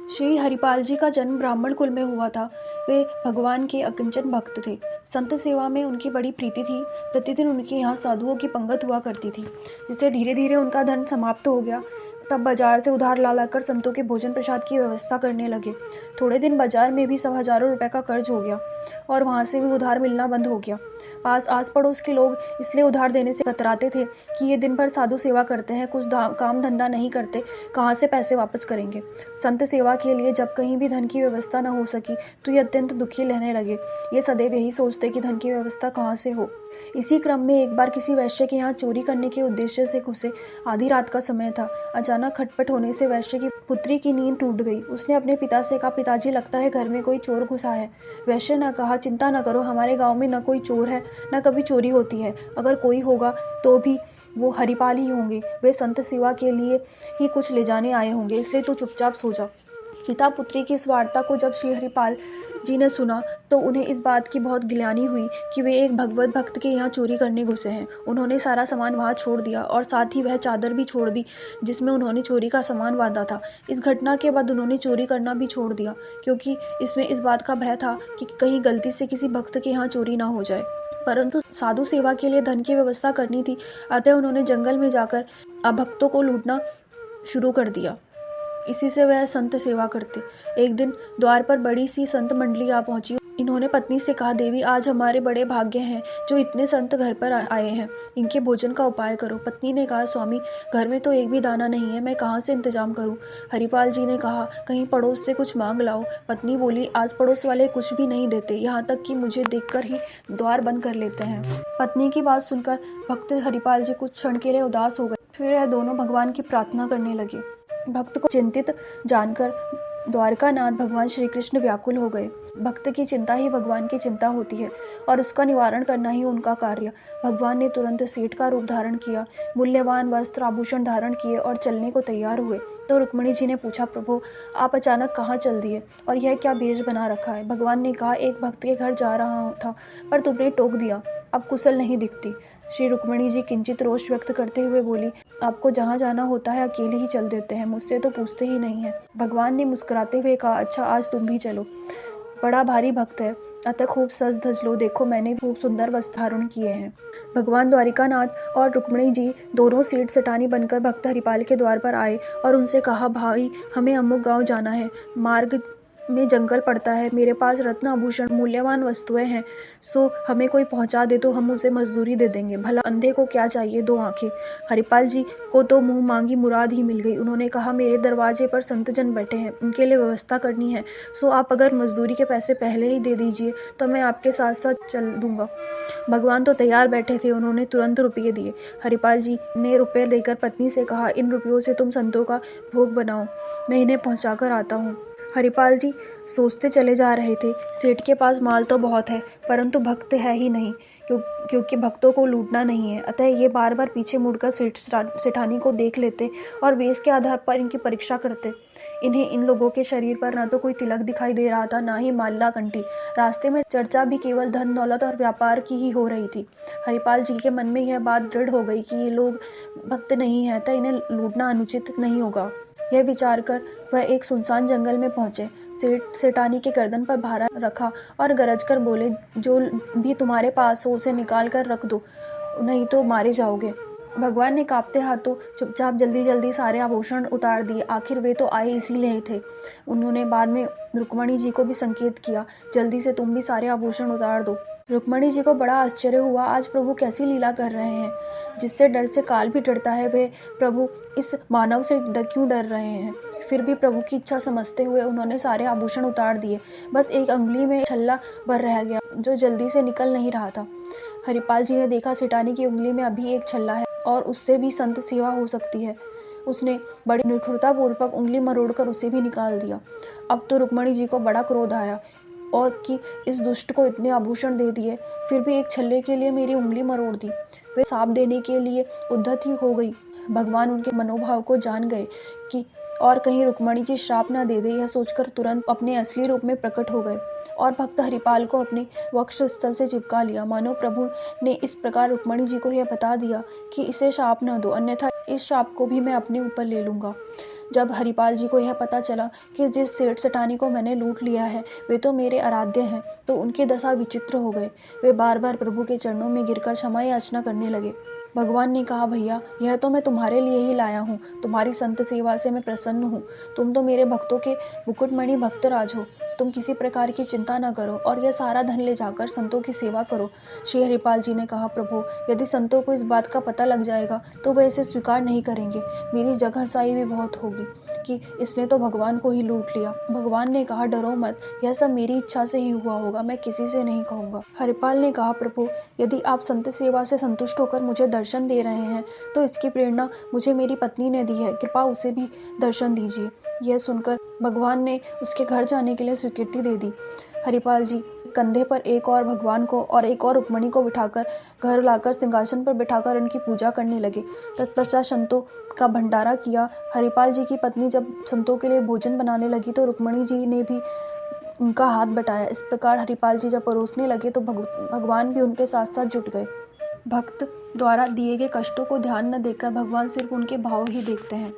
श्री हरिपाल जी का जन्म ब्राह्मण कुल में हुआ था। वे भगवान के अकिंचन भक्त थे। संत सेवा में उनकी बड़ी प्रीति थी। प्रतिदिन उनके यहाँ साधुओं की पंगत हुआ करती थी। जिससे धीरे धीरे उनका धन समाप्त हो गया। तब बाजार से उधार ला लाकर संतों के भोजन प्रसाद की व्यवस्था करने लगे। थोड़े दिन बाजार में भी सब हजारों रुपए का कर्ज हो गया और वहाँ से भी उधार मिलना बंद हो गया। आस पड़ोस के लोग इसलिए उधार देने से कतराते थे कि ये दिन भर साधु सेवा करते हैं, कुछ काम धंधा नहीं करते, कहाँ से पैसे वापस करेंगे। संत सेवा के लिए जब कहीं भी धन की व्यवस्था न हो सकी तो ये अत्यंत दुखी रहने लगे। ये सदैव यही सोचते कि धन की व्यवस्था कहाँ से हो। इसी क्रम में एक बार किसी वैश्य के यहाँ चोरी करने के उद्देश्य से घुसे। आधी रात का समय था। अचानक खटपट होने से वैश्य की पुत्री की नींद टूट गई। उसने अपने पिता से कहा, पिताजी लगता है घर में कोई चोर घुसा है। वैश्य ने कहा, चिंता न करो, हमारे गांव में न कोई चोर है न कभी चोरी होती है। अगर कोई होगा तो भी वो हरिपाल ही होंगे। वे संत सेवा के लिए ही कुछ ले जाने आए होंगे, इसलिए तू चुपचाप सो जा। पिता पुत्री की इस वार्ता को जब श्री हरिपाल जी ने सुना तो उन्हें इस बात की बहुत गिलानी हुई कि वे एक भगवत भक्त के यहाँ चोरी करने घुसे हैं। उन्होंने सारा सामान वहाँ छोड़ दिया और साथ ही वह चादर भी छोड़ दी जिसमें उन्होंने चोरी का सामान बांधा था। इस घटना के बाद उन्होंने चोरी करना भी छोड़ दिया, क्योंकि इसमें इस बात का भय था कि कहीं गलती से किसी भक्त के यहाँ चोरी ना हो जाए। परंतु साधु सेवा के लिए धन की व्यवस्था करनी थी, अतः उन्होंने जंगल में जाकर अभक्तों को लूटना शुरू कर दिया। इसी से वह संत सेवा करते। एक दिन द्वार पर बड़ी सी संत मंडली आ पहुंची। इन्होंने पत्नी से कहा, देवी आज हमारे बड़े भाग्य हैं जो इतने संत घर पर आए हैं, इनके भोजन का उपाय करो। पत्नी ने कहा, स्वामी घर में तो एक भी दाना नहीं है, मैं कहाँ से इंतजाम करूँ। हरिपाल जी ने कहा, कहीं पड़ोस से कुछ मांग लाओ। पत्नी बोली, आज पड़ोस वाले कुछ भी नहीं देते, यहाँ तक कि मुझे देखकर ही द्वार बंद कर लेते हैं। पत्नी की बात सुनकर भक्त हरिपाल जी कुछ क्षण के लिए उदास हो गए। फिर यह दोनों भगवान की प्रार्थना करने लगे। भक्त को चिंतित जानकर द्वारकानाथ भगवान श्री कृष्ण व्याकुल हो गए। भक्त की चिंता ही भगवान की चिंता होती है और उसका निवारण करना ही उनका कार्य। भगवान ने तुरंत सेठ का रूप धारण किया, मूल्यवान वस्त्र आभूषण धारण किए और चलने को तैयार हुए। तो रुक्मिणी जी ने पूछा, प्रभु आप अचानक कहाँ चल दिए और यह क्या भेष बना रखा है। भगवान ने कहा, एक भक्त के घर जा रहा था पर तुमने टोक दिया, अब कुशल नहीं दिखती। श्री रुक्मिणी जी किंचित रोष व्यक्त करते हुए बोली, आपको जहाँ जाना होता है अकेले ही चल देते हैं, मुझसे तो पूछते ही नहीं है। भगवान ने मुस्कुराते हुए कहा, अच्छा आज तुम भी चलो, बड़ा भारी भक्त है, अतः खूब सज धज लो, देखो मैंने खूब सुंदर वस्त्र धारण किए हैं। भगवान द्वारिकानाथ और रुक्मिणी जी दोनों सेठ सेठानी बनकर भक्त हरिपाल के द्वार पर आए और उनसे कहा, भाई हमें अमुक गांव जाना है, मार्ग में जंगल पड़ता है, मेरे पास रत्न आभूषण मूल्यवान वस्तुएं हैं, सो हमें कोई पहुंचा दे तो हम उसे मजदूरी दे देंगे। भला अंधे को क्या चाहिए, दो आंखें। हरिपाल जी को तो मुंह मांगी मुराद ही मिल गई। उन्होंने कहा, मेरे दरवाजे पर संतजन बैठे हैं, उनके लिए व्यवस्था करनी है, सो आप अगर मजदूरी के पैसे पहले ही दे दीजिए तो मैं आपके साथ साथ चल दूंगा। भगवान तो तैयार बैठे थे, उन्होंने तुरंत रुपये दिए। हरिपाल जी ने रुपये देकर पत्नी से कहा, इन रुपयों से तुम संतों का भोग बनाओ, मैं इन्हें पहुँचा कर आता हूँ। हरिपाल जी सोचते चले जा रहे थे, सेठ के पास माल तो बहुत है परंतु भक्त है ही नहीं, क्योंकि भक्तों को लूटना नहीं है। अतः ये बार बार पीछे मुड़कर सेठानी को देख लेते और वेश के आधार पर इनकी परीक्षा करते। इन्हें इन लोगों के शरीर पर न तो कोई तिलक दिखाई दे रहा था, न ही माला कंठी। रास्ते में चर्चा भी केवल धन दौलत और व्यापार की ही हो रही थी। हरिपाल जी के मन में यह बात दृढ़ हो गई कि ये लोग भक्त नहीं है, तो इन्हें लूटना अनुचित नहीं होगा। यह विचार कर वह एक सुनसान जंगल में पहुंचे। सेठानी के गर्दन पर भारा रखा और गरज कर बोले, जो भी तुम्हारे पास हो उसे निकाल कर रख दो, नहीं तो मारे जाओगे। भगवान ने कांपते हाथों चुपचाप जल्दी जल्दी सारे आभूषण उतार दिए। आखिर वे तो आए इसीलिए थे। उन्होंने बाद में रुक्मिणी जी को भी संकेत किया, जल्दी से तुम भी सारे आभूषण उतार दो। रुक्मिणी जी को बड़ा आश्चर्य हुआ, आज प्रभु कैसी लीला कर रहे हैं। जिससे डर से काल भी डरता है, वे प्रभु इस मानव से क्यों डर रहे हैं। फिर भी प्रभु की इच्छा समझते हुए उन्होंने सारे आभूषण उतार दिए। बस एक अंगुली में छल्ला भर रह गया जो जल्दी से निकल नहीं रहा था। हरिपाल जी ने देखा, सेठानी की उंगली में अभी एक छल्ला है और उससे भी संत सेवा हो सकती है। उसने बड़ी निठुरता पूर्वक उंगली मरोड़कर उसे भी निकाल दिया। अब तो रुक्मिणी जी को बड़ा क्रोध आया और कि इस दुष्ट को इतने आभूषण दे दिए, फिर भी एक छल्ले के लिए मेरी उंगली मरोड़ दी। वे साप देने के लिए उद्धत ही हो गई। भगवान उनके मनोभाव को जान गए कि और कहीं रुक्मिणी जी श्राप न दे दे, यह सोचकर तुरंत अपने असली रूप में प्रकट हो गए और भक्त हरिपाल को अपने वक्ष स्थल से चिपका लिया। मानो प्रभु ने इस प्रकार रुक्मिणी जी को यह बता दिया कि इसे श्राप न दो, अन्यथा इस श्राप को भी मैं अपने ऊपर ले लूंगा। जब हरिपाल जी को यह पता चला कि जिस सेठ सेठानी को मैंने लूट लिया है वे तो मेरे आराध्य हैं, तो उनकी दशा विचित्र हो गई। वे बार बार प्रभु के चरणों में गिरकर क्षमा याचना करने लगे। भगवान ने कहा, भैया यह तो मैं तुम्हारे लिए ही लाया हूँ, तुम्हारी संत सेवा से मैं प्रसन्न हूँ। तुम तो मेरे भक्तों के मुकुटमणि भक्तराज हो, तुम किसी प्रकार की चिंता न करो और यह सारा धन ले जाकर संतों की सेवा करो। श्री हरिपाल जी ने कहा, प्रभु यदि संतों को इस बात का पता लग जाएगा तो वे इसे स्वीकार नहीं करेंगे, मेरी जगहसाई भी बहुत होगी कि इसने तो भगवान को ही लूट लिया। भगवान ने कहा, डरो मत, यह सब मेरी इच्छा से ही हुआ होगा, मैं किसी से नहीं कहूँगा। हरिपाल ने कहा, प्रभु यदि आप संत सेवा से संतुष्ट होकर मुझे दर्शन दे रहे हैं तो इसकी प्रेरणा मुझे मेरी पत्नी ने दी है, कृपा उसे भी दर्शन दीजिए। यह सुनकर भगवान ने उसके घर जाने के लिए स्वीकृति दे दी। हरिपाल जी कंधे पर एक और भगवान को और एक और रुक्मणी को बिठाकर घर लाकर सिंहासन पर बिठाकर उनकी पूजा करने लगे। तत्पश्चात संतों का भंडारा किया। हरिपाल जी की पत्नी जब संतों के लिए भोजन बनाने लगी तो रुक्मणी जी ने भी उनका हाथ बटाया। इस प्रकार हरिपाल जी जब परोसने लगे तो भगवान भी उनके साथ साथ जुट गए। भक्त द्वारा दिए गए कष्टों को ध्यान न देकर भगवान सिर्फ उनके भाव ही देखते हैं।